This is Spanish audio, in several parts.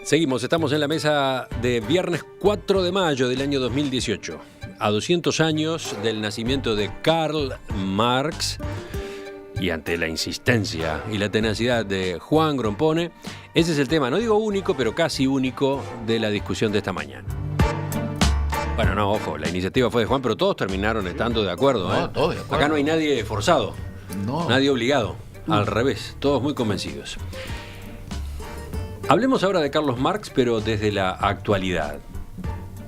Seguimos, estamos en la mesa de viernes 4 de mayo del año 2018, a 200 años del nacimiento de Karl Marx, y ante la insistencia y la tenacidad de Juan Grompone, ese es el tema, no digo único, pero casi único de la discusión de esta mañana. Bueno, no, ojo, la iniciativa fue de Juan, pero todos terminaron estando de acuerdo. No, todos de acuerdo. Acá no hay nadie forzado, No. nadie obligado, al revés, todos muy convencidos. Hablemos ahora de Carlos Marx, pero desde la actualidad.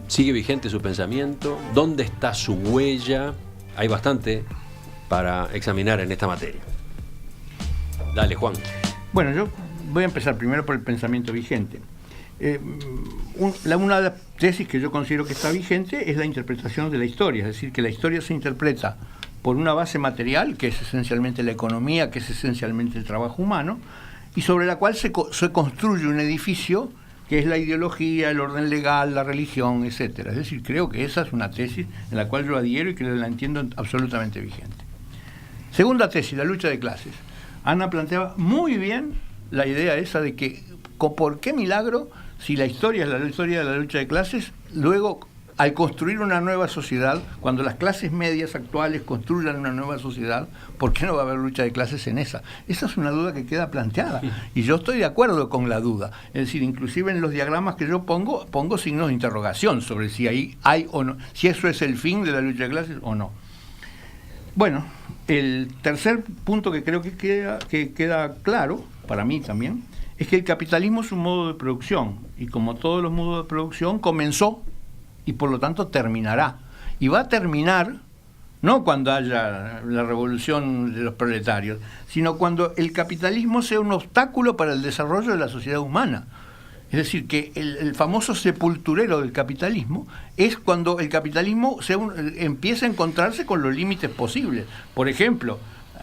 ¿Sigue vigente su pensamiento? ¿Dónde está su huella? Hay bastante para examinar en esta materia. Dale, Juan. Bueno, yo voy a empezar primero por el pensamiento vigente. Una de las tesis que yo considero que está vigente es la interpretación de la historia, es decir, que la historia se interpreta por una base material, que es esencialmente la economía, que es esencialmente el trabajo humano, y sobre la cual se construye un edificio que es la ideología, el orden legal, la religión, etcétera. Es decir, creo que esa es una tesis en la cual yo adhiero y que la entiendo absolutamente vigente. Segunda tesis, la lucha de clases. Ana planteaba muy bien la idea esa de que, ¿por qué milagro, si la historia es la historia de la lucha de clases, luego, al construir una nueva sociedad, cuando las clases medias actuales construyan una nueva sociedad, ¿por qué no va a haber lucha de clases en esa? Esa es una duda que queda planteada, y yo estoy de acuerdo con la duda. Es decir, inclusive en los diagramas que yo pongo signos de interrogación sobre si ahí hay o no, si eso es el fin de la lucha de clases o no. Bueno, el tercer punto que creo que queda claro, para mí también, es que el capitalismo es un modo de producción, y como todos los modos de producción, comenzó y por lo tanto terminará. Y va a terminar no cuando haya la revolución de los proletarios, sino cuando el capitalismo sea un obstáculo para el desarrollo de la sociedad humana. Es decir, que el famoso sepulturero del capitalismo es cuando el capitalismo empieza a encontrarse con los límites posibles. Por ejemplo,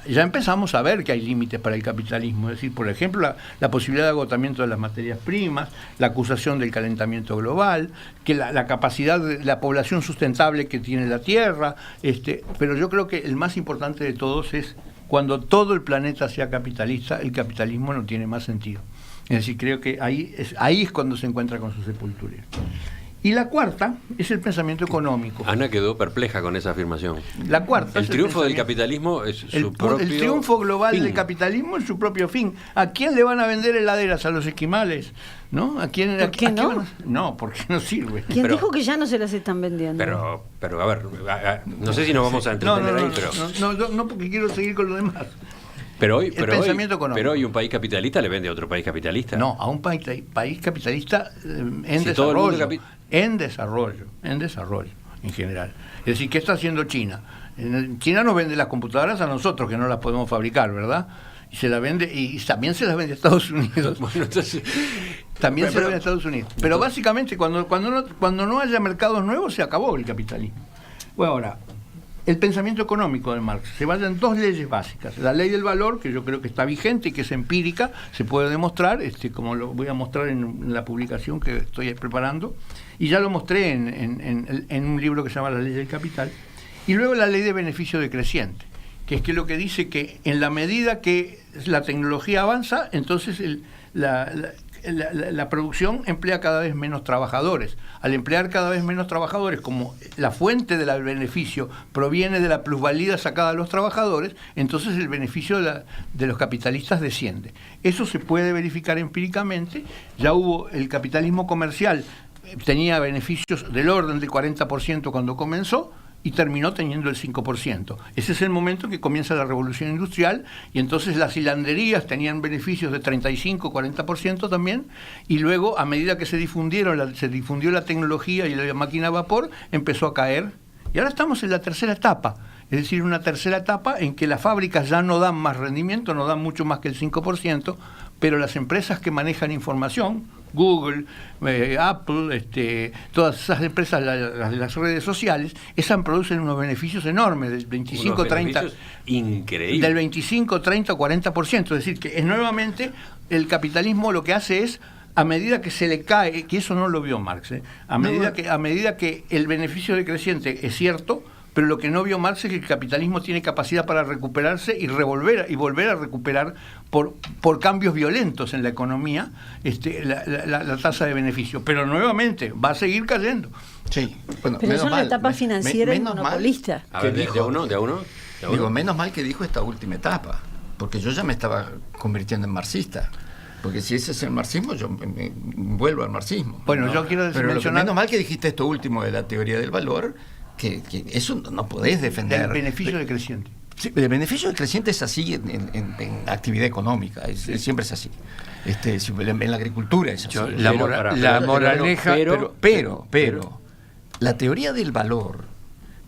ya empezamos a ver que hay límites para el capitalismo, es decir, por ejemplo, la posibilidad de agotamiento de las materias primas, la acusación del calentamiento global, que la capacidad de la población sustentable que tiene la Tierra, pero yo creo que el más importante de todos es cuando todo el planeta sea capitalista, el capitalismo no tiene más sentido. Es decir, creo que ahí es cuando se encuentra con su sepultura. Y la cuarta es el pensamiento económico. Ana quedó perpleja con esa afirmación. La cuarta el triunfo del capitalismo es su propio el triunfo global fin. del capitalismo es su propio fin. ¿A quién le van a vender heladeras? ¿A los esquimales? ¿No? ¿A quién, ¿Por qué no? No, porque no sirve. ¿Quién dijo que ya no se las están vendiendo? Pero a ver, no sé si nos vamos a entretener ahí, pero... No, porque quiero seguir con lo demás. Pero pensamiento económico. Pero hoy un país capitalista le vende a otro país capitalista. No, a un país capitalista en desarrollo. En desarrollo, en general. Es decir, ¿qué está haciendo China? China nos vende las computadoras a nosotros, que no las podemos fabricar, ¿verdad? Y se las vende, y también se las vende a Estados Unidos. Bueno, entonces... También se las vende a Estados Unidos. Pero básicamente, cuando no haya mercados nuevos, se acabó el capitalismo. Bueno, ahora, el pensamiento económico de Marx se basa en dos leyes básicas. La ley del valor, que yo creo que está vigente y que es empírica, se puede demostrar, como lo voy a mostrar en la publicación que estoy preparando, y ya lo mostré en un libro que se llama La ley del capital. Y luego la ley de beneficio decreciente, que es que lo que dice que en la medida que la tecnología avanza, entonces la producción emplea cada vez menos trabajadores. Al emplear cada vez menos trabajadores, como la fuente del beneficio proviene de la plusvalía sacada a los trabajadores, entonces el beneficio de los capitalistas desciende. Eso se puede verificar empíricamente. Ya hubo el capitalismo comercial, tenía beneficios del orden del 40% cuando comenzó, y terminó teniendo el 5%. Ese es el momento que comienza la revolución industrial, y entonces las hilanderías tenían beneficios de 35-40% también, y luego, a medida que se difundió la tecnología y la máquina a vapor, empezó a caer. Y ahora estamos en la tercera etapa, es decir, una tercera etapa en que las fábricas ya no dan más rendimiento, no dan mucho más que el 5%, pero las empresas que manejan información, Google, Apple, todas esas empresas, las redes sociales, esas producen unos beneficios enormes, del 25, 30, increíble. Del 25, 30 o 40%. Es decir, que nuevamente el capitalismo lo que hace es, a medida que se le cae, que eso no lo vio Marx, a medida que el beneficio decreciente es cierto, pero lo que no vio Marx es que el capitalismo tiene capacidad para recuperarse y volver a recuperar por cambios violentos en la economía la tasa de beneficio. Pero nuevamente va a seguir cayendo. Sí, bueno, pero eso es una etapa financiera y monopolista. A ver, de a uno. Digo, menos mal que dijo esta última etapa, porque yo ya me estaba convirtiendo en marxista. Porque si ese es el marxismo, yo me vuelvo al marxismo. Bueno, yo quiero mencionar... Menos mal que dijiste esto último de la teoría del valor, que eso no podés defender. El beneficio decreciente. Sí, el beneficio decreciente es así en actividad económica, siempre es así. En la agricultura es así. La moraleja... Pero, la teoría del valor,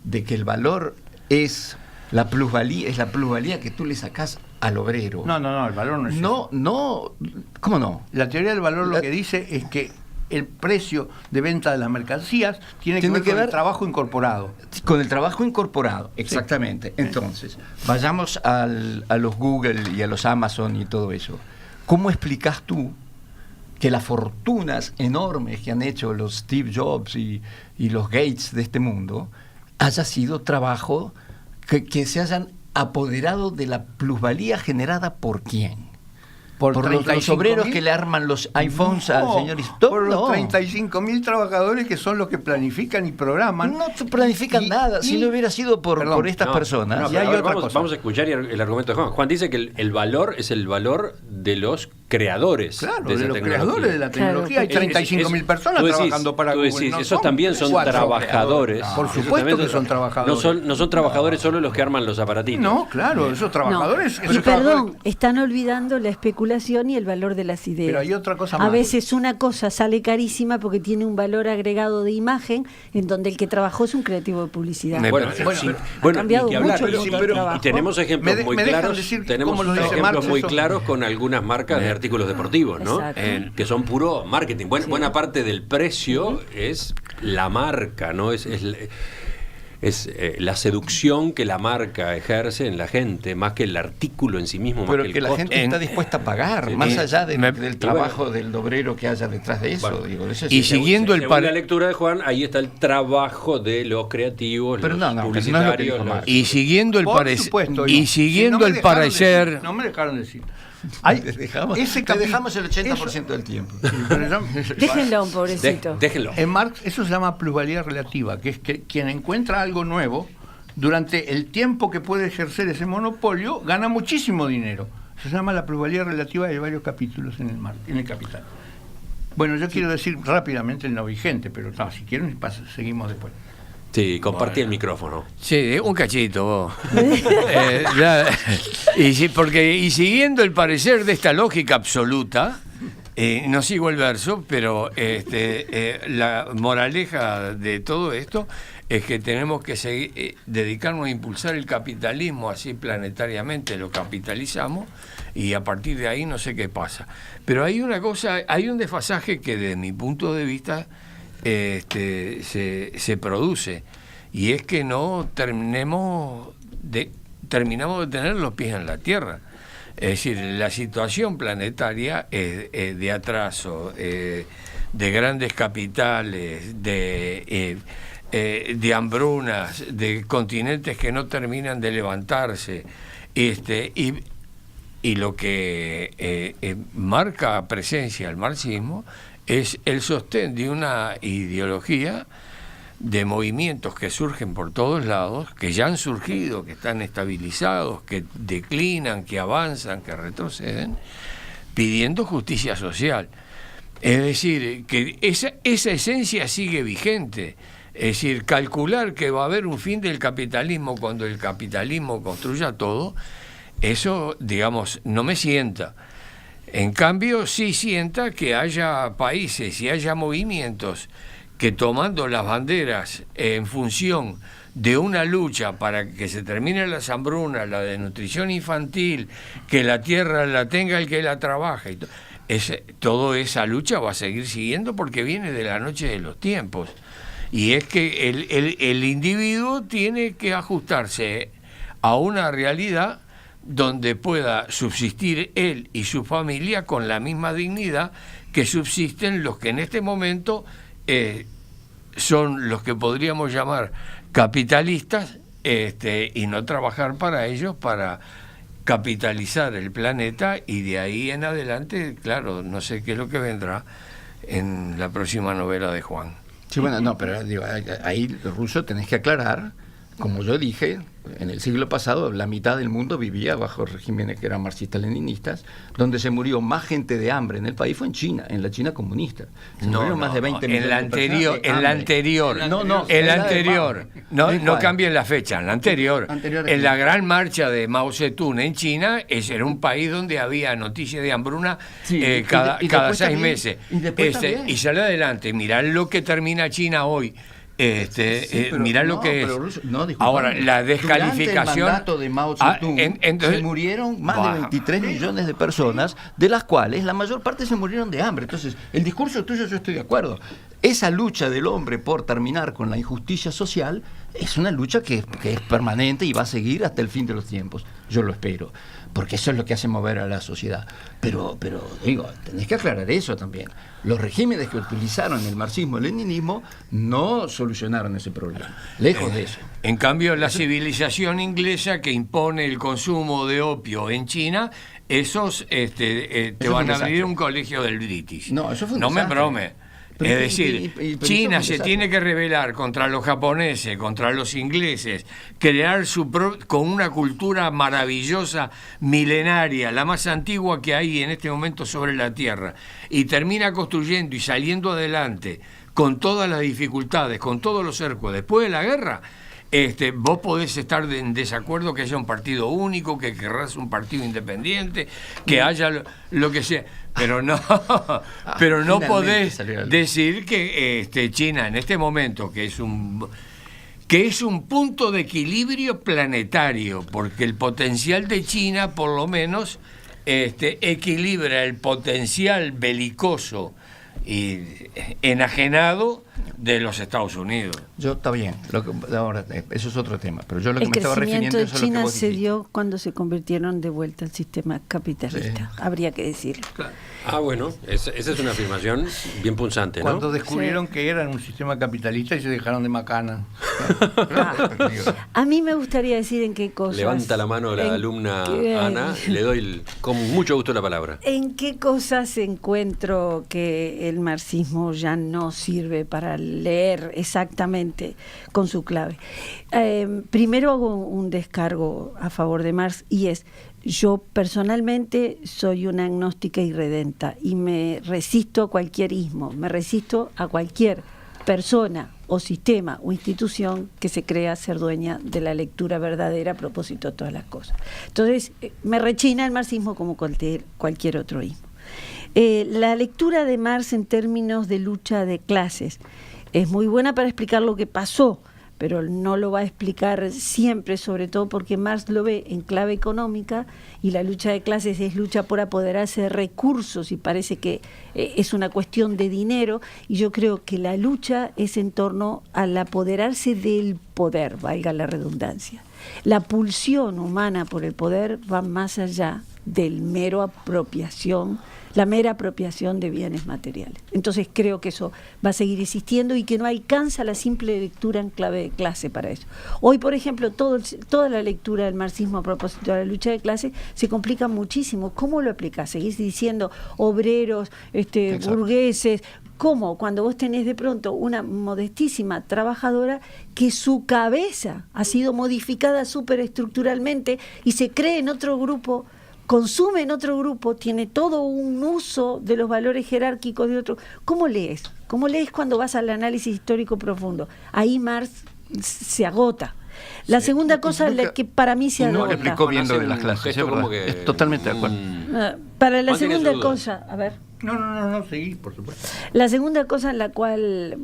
de que el valor es la plusvalía que tú le sacás al obrero. No, el valor no es eso. No, ¿cómo no? La teoría del valor lo que dice es que el precio de venta de las mercancías tiene que ver con el trabajo incorporado. Con el trabajo incorporado, exactamente. Sí. Entonces, vayamos a los Google y a los Amazon y todo eso. ¿Cómo explicas tú que las fortunas enormes que han hecho los Steve Jobs y los Gates de este mundo haya sido trabajo que se hayan apoderado de la plusvalía generada por quién? Por los obreros que le arman los iPhones al señor Stop. Por los 35.000 trabajadores que son los que planifican y programan. No planifican nada. Si no hubiera sido por estas personas. Y hay vamos a escuchar el argumento de Juan. Juan dice que el valor es el valor de los creadores. Claro, de los creadores de la tecnología. Claro. Hay 35.000 personas trabajando para Google. Decís, esos también son trabajadores. Por supuesto que son trabajadores. No son trabajadores solo los que arman los aparatitos. No, claro, esos trabajadores. Y perdón, están olvidando la especulación y el valor de las ideas. Pero hay otra cosa más. A veces una cosa sale carísima porque tiene un valor agregado de imagen en donde el que trabajó es un creativo de publicidad. Ha cambiado mucho y tenemos ejemplos muy claros con algunas marcas de artículos deportivos, ¿no? Que son puro marketing. Buena parte del precio es la marca, ¿no? Es la seducción que la marca ejerce en la gente, más que el artículo en sí mismo. Pero más que la gente está dispuesta a pagar, más allá del trabajo del obrero que haya detrás de eso. Y siguiendo según la lectura de Juan, ahí está el trabajo de los creativos, los publicitarios. Y siguiendo el parecer... No me dejaron decir. Te dejamos el 80% del tiempo. Déjenlo, pobrecito. Déjenlo. En Marx eso se llama plusvalía relativa, que es que quien encuentra algo nuevo, durante el tiempo que puede ejercer ese monopolio, gana muchísimo dinero. Se llama la plusvalía relativa, hay varios capítulos en el Capital. Bueno, yo quiero decir rápidamente el no vigente, pero si quieren seguimos después. Sí, compartí el micrófono. Sí, un cachito vos. Y siguiendo el parecer de esta lógica absoluta, no sigo el verso, pero la moraleja de todo esto es que tenemos que seguir, dedicarnos a impulsar el capitalismo, así planetariamente lo capitalizamos, y a partir de ahí no sé qué pasa. Pero hay una cosa, hay un desfasaje que desde mi punto de vista se produce, y es que no terminamos de tener los pies en la tierra. Es decir, la situación planetaria es de atraso, de grandes capitales, de hambrunas, de continentes que no terminan de levantarse, y lo que marca presencia el marxismo es el sostén de una ideología de movimientos que surgen por todos lados, que ya han surgido, que están estabilizados, que declinan, que avanzan, que retroceden, pidiendo justicia social. Es decir, que esa esencia sigue vigente. Es decir, calcular que va a haber un fin del capitalismo cuando el capitalismo construya todo, eso, digamos, no me sienta. En cambio, sí sienta que haya países y haya movimientos que, tomando las banderas en función de una lucha para que se termine las hambrunas, la desnutrición infantil, que la tierra la tenga el que la trabaja, y toda esa lucha va a seguir siguiendo porque viene de la noche de los tiempos. Y es que el individuo tiene que ajustarse a una realidad donde pueda subsistir él y su familia con la misma dignidad que subsisten los que en este momento son los que podríamos llamar capitalistas, y no trabajar para ellos, para capitalizar el planeta, y de ahí en adelante, claro, no sé qué es lo que vendrá en la próxima novela de Juan. Sí, bueno, no, pero digo, ahí, Russo, tenés que aclarar, como yo dije, en el siglo pasado la mitad del mundo vivía bajo regímenes que eran marxistas-leninistas, donde se murió más gente de hambre en el país fue en China, en la China comunista. Se murieron más de 20 millones de personas de hambre. No cambien la fecha, en la anterior. En la gran marcha de Mao Zedong en China, era un país donde había noticias de hambruna cada 6 meses. Y sale adelante. Mirá lo que termina China hoy. Mirá lo que es. Ahora, la descalificación. Durante el mandato de Mao Zedong se murieron más de 23 millones de personas, de las cuales la mayor parte se murieron de hambre. Entonces, el discurso tuyo, yo estoy de acuerdo. Esa lucha del hombre por terminar con la injusticia social es una lucha que es permanente y va a seguir hasta el fin de los tiempos. Yo lo espero, porque eso es lo que hace mover a la sociedad. Pero digo, tenés que aclarar eso también. Los regímenes que utilizaron el marxismo-leninismo no solucionaron ese problema. Lejos de eso. En cambio, la civilización inglesa que impone el consumo de opio en China, esos te van a abrir un colegio del British. No, eso fue un no me desastre. brome. Pero es decir, China se tiene que rebelar contra los japoneses, contra los ingleses, crear con una cultura maravillosa, milenaria, la más antigua que hay en este momento sobre la Tierra, y termina construyendo y saliendo adelante con todas las dificultades, con todos los cercos después de la guerra. Vos podés estar en desacuerdo que haya un partido único, que querrás un partido independiente, que haya lo que sea, pero no podés decir que China en este momento, que es un punto de equilibrio planetario, porque el potencial de China por lo menos equilibra el potencial belicoso y enajenado de los Estados Unidos. Está bien, ahora eso es otro tema, pero yo lo que me estaba refiriendo es a lo que vos dijiste. El crecimiento de China se dio cuando se convirtieron de vuelta al sistema capitalista, habría que decirlo. Claro. Bueno, esa es una afirmación bien punzante, ¿no? Cuando descubrieron que eran un sistema capitalista y se dejaron de macana. A mí me gustaría decir en qué cosas... Levanta la mano la alumna Ana, le doy con mucho gusto la palabra. ¿En qué cosas encuentro que el marxismo ya no sirve para leer exactamente con su clave? Primero hago un descargo a favor de Marx, y es: yo personalmente soy una agnóstica irredenta y me resisto a cualquier ismo, me resisto a cualquier persona o sistema o institución que se crea ser dueña de la lectura verdadera a propósito de todas las cosas. Entonces, me rechina el marxismo como cualquier otro ismo. La lectura de Marx en términos de lucha de clases es muy buena para explicar lo que pasó, pero no lo va a explicar siempre, sobre todo porque Marx lo ve en clave económica, y la lucha de clases es lucha por apoderarse de recursos, y parece que es una cuestión de dinero, y yo creo que la lucha es en torno al apoderarse del poder, valga la redundancia. La pulsión humana por el poder va más allá del la mera apropiación de bienes materiales. Entonces creo que eso va a seguir existiendo y que no alcanza la simple lectura en clave de clase para eso. Hoy, por ejemplo, toda la lectura del marxismo a propósito de la lucha de clase se complica muchísimo. ¿Cómo lo aplicás? Seguís diciendo obreros, burgueses. ¿Cómo? Cuando vos tenés de pronto una modestísima trabajadora que su cabeza ha sido modificada superestructuralmente y se cree en otro grupo, consume en otro grupo, tiene todo un uso de los valores jerárquicos de otro. ¿Cómo lees? ¿Cómo lees cuando vas al análisis histórico profundo? Ahí Marx se agota. La segunda cosa, la que para mí se agota. No explicó bien lo de las clases, es totalmente de acuerdo. Para la segunda cosa, a ver. No, seguí, por supuesto. La segunda cosa en la cual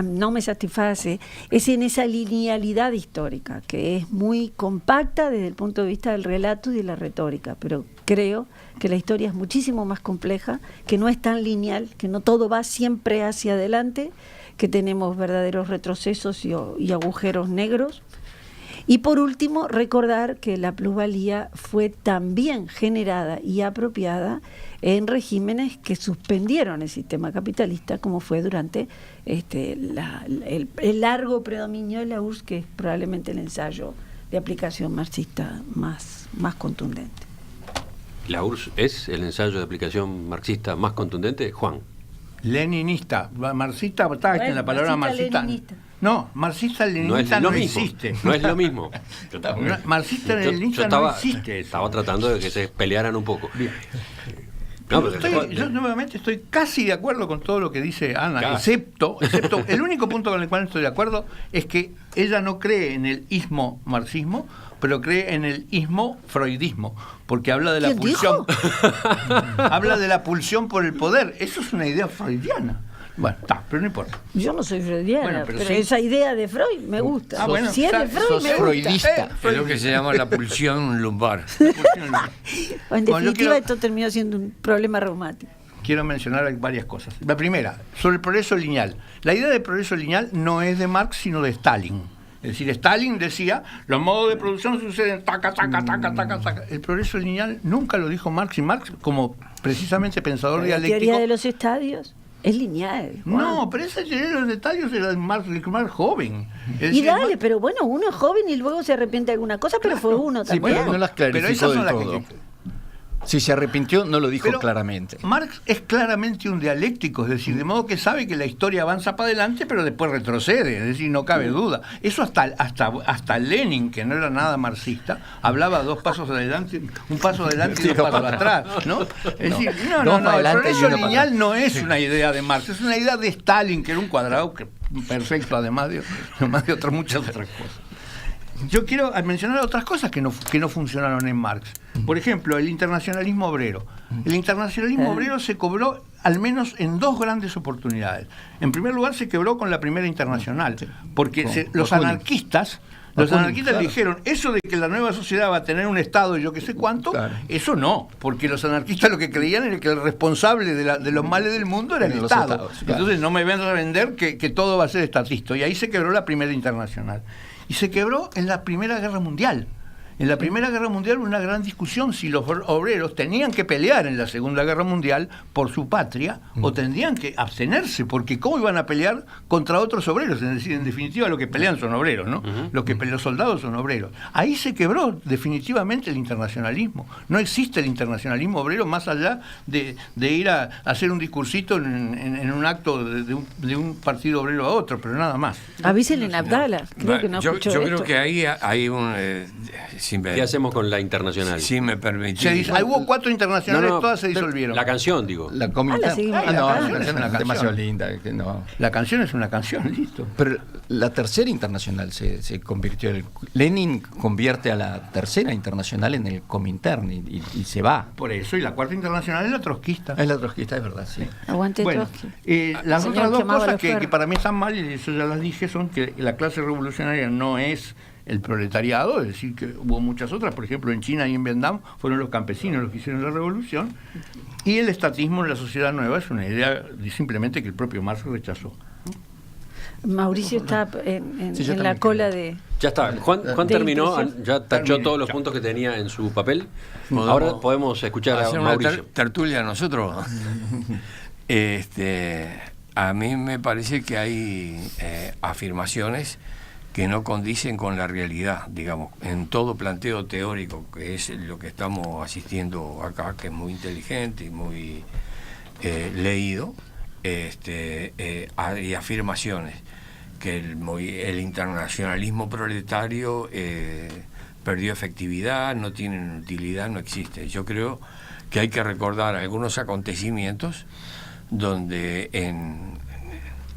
no me satisface es en esa linealidad histórica, que es muy compacta desde el punto de vista del relato y de la retórica, pero creo que la historia es muchísimo más compleja, que no es tan lineal, que no todo va siempre hacia adelante, que tenemos verdaderos retrocesos y agujeros negros. Y por último, recordar que la plusvalía fue también generada y apropiada en regímenes que suspendieron el sistema capitalista, como fue durante el largo predominio de la URSS, que es probablemente el ensayo de aplicación marxista más contundente. ¿La URSS es el ensayo de aplicación marxista más contundente, Juan? Leninista, marxista, está en la palabra marxista. No, marxista-leninista no existe. No es lo mismo. Marxista-leninista no existe. Estaba tratando de que se pelearan un poco. Bien. Yo nuevamente estoy casi de acuerdo con todo lo que dice Ana, excepto el único punto con el cual estoy de acuerdo es que ella no cree en el ismo-marxismo, pero cree en el ismo-freudismo, porque habla de la pulsión. Habla de la pulsión por el poder. Eso es una idea freudiana. Bueno, pero no importa. Yo no soy freudiana, Bueno, pero sí. esa idea de Freud me gusta. Bueno, si es de Freud, me freudista. gusta. Es lo que se llama la pulsión lumbar. En Bueno, definitiva, esto terminó siendo un problema reumático. Quiero mencionar varias cosas. La primera, sobre el progreso lineal. La idea de progreso lineal no es de Marx, sino de Stalin. Es decir, Stalin decía, los modos de producción suceden taca, taca, taca, taca, taca. El progreso lineal nunca lo dijo Marx, y Marx, como precisamente pensador La dialéctico... teoría de los estadios es lineal. Juan. No, pero esa teoría de los detalles era el Marx joven. Es Y decir, dale, Marx- pero bueno, uno es joven y luego se arrepiente de alguna cosa, pero fue uno Sí, también. pero no las pero clarificó esas del son las todo. que... Si se arrepintió, no lo dijo Pero claramente. Marx es claramente un dialéctico, es decir, de modo que sabe que la historia avanza para adelante, pero después retrocede, es decir, no cabe duda. Eso hasta Lenin, que no era nada marxista, hablaba 2 pasos adelante, un paso adelante y 2 pasos atrás, ¿no? Es decir, no, el progreso lineal no es una idea de Marx, es una idea de Stalin, que era un cuadrado perfecto, además de muchas otras cosas. Yo quiero mencionar otras cosas que no funcionaron en Marx. Por ejemplo, el internacionalismo obrero. El internacionalismo obrero se cobró al menos en 2 grandes oportunidades. En primer lugar, se quebró con la primera internacional, porque los anarquistas dijeron, eso de que la nueva sociedad va a tener un Estado y yo qué sé cuánto, eso no, porque los anarquistas lo que creían era que el responsable de los males del mundo era el Estado. Entonces no me vengan a vender que todo va a ser estatista. Y ahí se quebró la primera internacional. Y se quebró en la Primera Guerra Mundial. En la Primera Guerra Mundial hubo una gran discusión si los obreros tenían que pelear en la Segunda Guerra Mundial por su patria o tendrían que abstenerse, porque ¿cómo iban a pelear contra otros obreros? Es decir, en definitiva, lo que pelean son obreros, ¿no? Los soldados son obreros. Ahí se quebró definitivamente el internacionalismo. No existe el internacionalismo obrero más allá de ir a hacer un discursito en un acto de un partido obrero a otro, pero nada más. Avísenle en Abdala, creo que no escuchó yo esto. creo que ahí hay un... ¿Qué hacemos con la internacional? Si me permitís. Se dice, hubo 4 internacionales, todas se disolvieron. La canción, digo. La la Comintern. seguimos No, acá. la canción es Una canción. demasiado linda. Que no. La canción es una canción, listo. Pero la tercera internacional se convirtió en Lenin convierte a la tercera internacional en el Comintern y se va. Por eso, y la 4ª internacional es la trotskista. Es la trotskista, es verdad, sí. Aguante Bueno, Trotsky. las Señor otras 2 quemaba cosas los que perros. para mí están mal, y eso ya las dije, son que la clase revolucionaria no es el proletariado, es decir, que hubo muchas otras, por ejemplo, en China y en Vietnam fueron los campesinos los que hicieron la revolución, y el estatismo en la sociedad nueva es una idea simplemente que el propio Marx rechazó. Mauricio está en Sí, yo la también cola creo. de... Ya está. Juan De terminó, impresión. ya tachó Terminé, todos los chao. puntos que tenía en su papel. ¿Podemos Ahora podemos escuchar a hacer una Mauricio. tertulia nosotros? A mí me parece que hay afirmaciones que no condicen con la realidad, digamos, en todo planteo teórico, que es lo que estamos asistiendo acá, que es muy inteligente y muy leído. Hay afirmaciones que el internacionalismo proletario perdió efectividad, no tiene utilidad, no existe. Yo creo que hay que recordar algunos acontecimientos donde en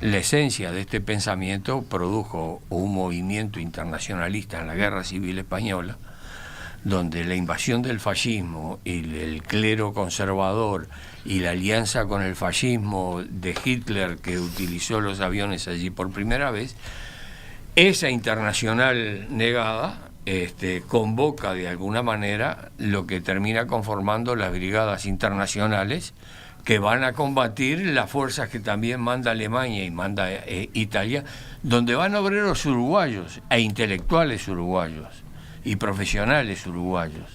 la esencia de este pensamiento produjo un movimiento internacionalista en la Guerra Civil Española, donde la invasión del fascismo y el clero conservador y la alianza con el fascismo de Hitler, que utilizó los aviones allí por primera vez, esa internacional negada convoca de alguna manera lo que termina conformando las brigadas internacionales que van a combatir las fuerzas que también manda Alemania y manda Italia, donde van obreros uruguayos e intelectuales uruguayos y profesionales uruguayos.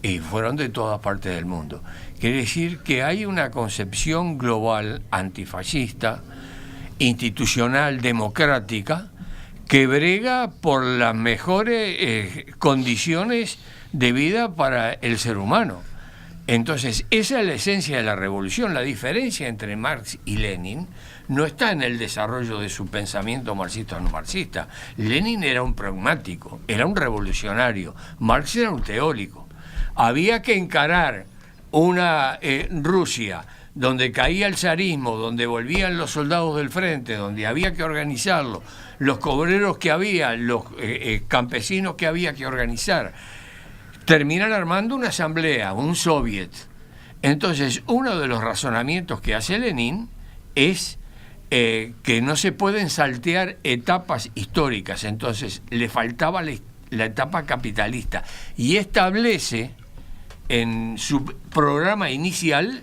y fueron de todas partes del mundo. Quiere decir que hay una concepción global antifascista, institucional, democrática, que brega por las mejores condiciones de vida para el ser humano. Entonces, esa es la esencia de la revolución. La diferencia entre Marx y Lenin no está en el desarrollo de su pensamiento marxista o no marxista. Lenin era un pragmático, era un revolucionario. Marx era un teórico. Había que encarar una Rusia donde caía el zarismo, donde volvían los soldados del frente, donde había que organizarlo, los cobreros que había, los campesinos que había que organizar, terminan armando una asamblea, un soviet. Entonces, uno de los razonamientos que hace Lenin es que no se pueden saltear etapas históricas. Entonces, le faltaba la etapa capitalista. Y establece en su programa inicial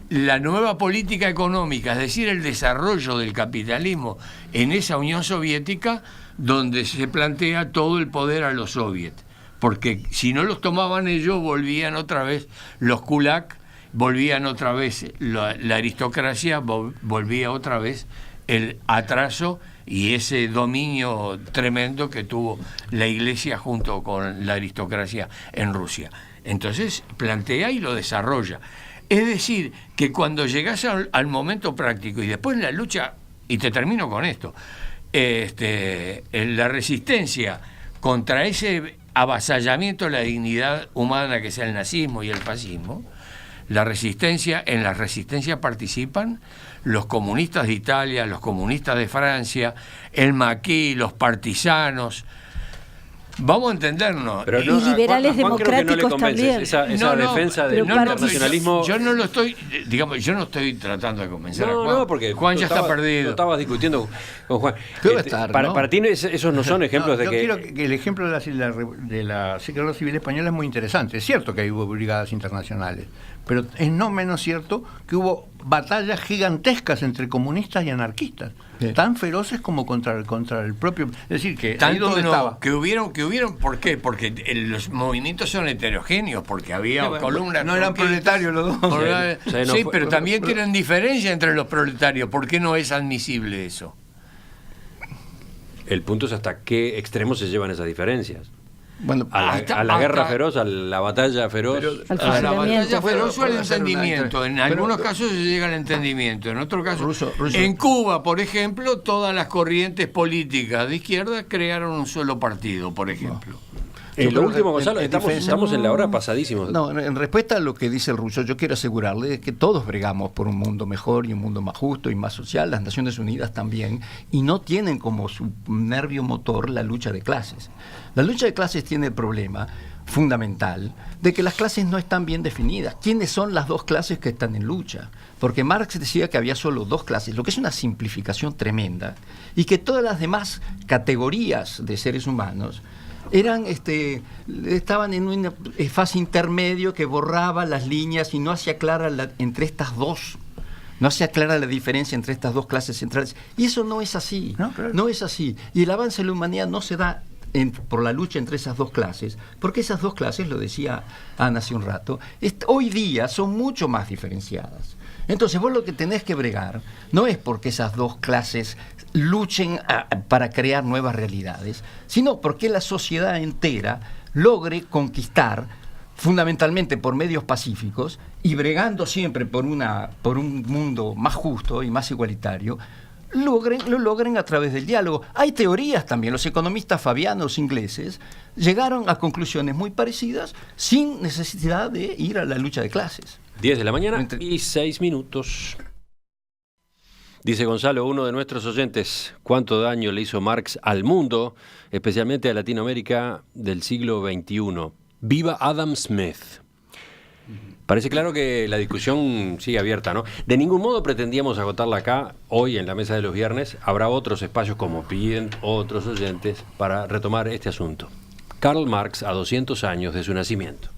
la nueva política económica, es decir, el desarrollo del capitalismo en esa Unión Soviética, donde se plantea todo el poder a los soviets. Porque si no los tomaban ellos, volvían otra vez los kulak, volvían otra vez la aristocracia, volvía otra vez el atraso y ese dominio tremendo que tuvo la Iglesia junto con la aristocracia en Rusia. Entonces plantea y lo desarrolla. Es decir, que cuando llegas al momento práctico y después la lucha, y te termino con esto, la resistencia contra ese avasallamiento de la dignidad humana que es el nazismo y el fascismo, en la resistencia participan los comunistas de Italia, los comunistas de Francia, el maquis, los partisanos. Vamos a entendernos. Pero no, y liberales democráticos también. Esa defensa del internacionalismo. Yo no lo estoy, yo no estoy tratando de convencer a Juan. No, porque Juan ya está perdido. Lo estabas discutiendo con Juan. ¿no? Para ti esos no son ejemplos de yo que... quiero que el ejemplo de la Guerra Civil Española es muy interesante. Es cierto que hubo brigadas internacionales, pero es no menos cierto que hubo batallas gigantescas entre comunistas y anarquistas, tan feroces como contra el propio, es decir, que tanto ahí donde estaba. que hubieron, ¿por qué? Porque los movimientos son heterogéneos, porque había columnas. No eran proletarios los dos. Sí, pero también tienen diferencia entre los proletarios. ¿Por qué no es admisible eso? El punto es hasta qué extremo se llevan esas diferencias. Bueno, a la guerra feroz, a la batalla feroz. A la batalla feroz o al entendimiento. En algunos casos se llega al entendimiento, en otros casos. En Cuba, por ejemplo, todas las corrientes políticas de izquierda crearon un solo partido, por ejemplo. Lo último, Gonzalo, estamos en la hora pasadísimos. No, en respuesta a lo que dice el Russo, yo quiero asegurarle que todos bregamos por un mundo mejor y un mundo más justo y más social, las Naciones Unidas también, y no tienen como su nervio motor la lucha de clases. La lucha de clases tiene el problema fundamental de que las clases no están bien definidas. ¿Quiénes son las dos clases que están en lucha? Porque Marx decía que había solo dos clases, lo que es una simplificación tremenda, y que todas las demás categorías de seres humanos estaban en una fase intermedio que borraba las líneas y no hacía clara entre estas dos. No hacía clara la diferencia entre estas dos clases centrales. Y eso no es así. No es así. Y el avance de la humanidad no se da por la lucha entre esas dos clases, porque esas dos clases, lo decía Ana hace un rato, hoy día son mucho más diferenciadas. Entonces vos lo que tenés que bregar no es porque esas dos clases luchen para crear nuevas realidades, sino porque la sociedad entera logre conquistar, fundamentalmente por medios pacíficos, y bregando siempre por un mundo más justo y más igualitario, lo logren a través del diálogo. Hay teorías también, los economistas fabianos ingleses llegaron a conclusiones muy parecidas sin necesidad de ir a la lucha de clases. 10 de la mañana y 6 minutos. Dice Gonzalo, uno de nuestros oyentes, ¿cuánto daño le hizo Marx al mundo, especialmente a Latinoamérica del siglo XXI? ¡Viva Adam Smith! Parece claro que la discusión sigue abierta, ¿no? De ningún modo pretendíamos agotarla acá, hoy en la mesa de los viernes. Habrá otros espacios, como piden otros oyentes, para retomar este asunto. Karl Marx a 200 años de su nacimiento.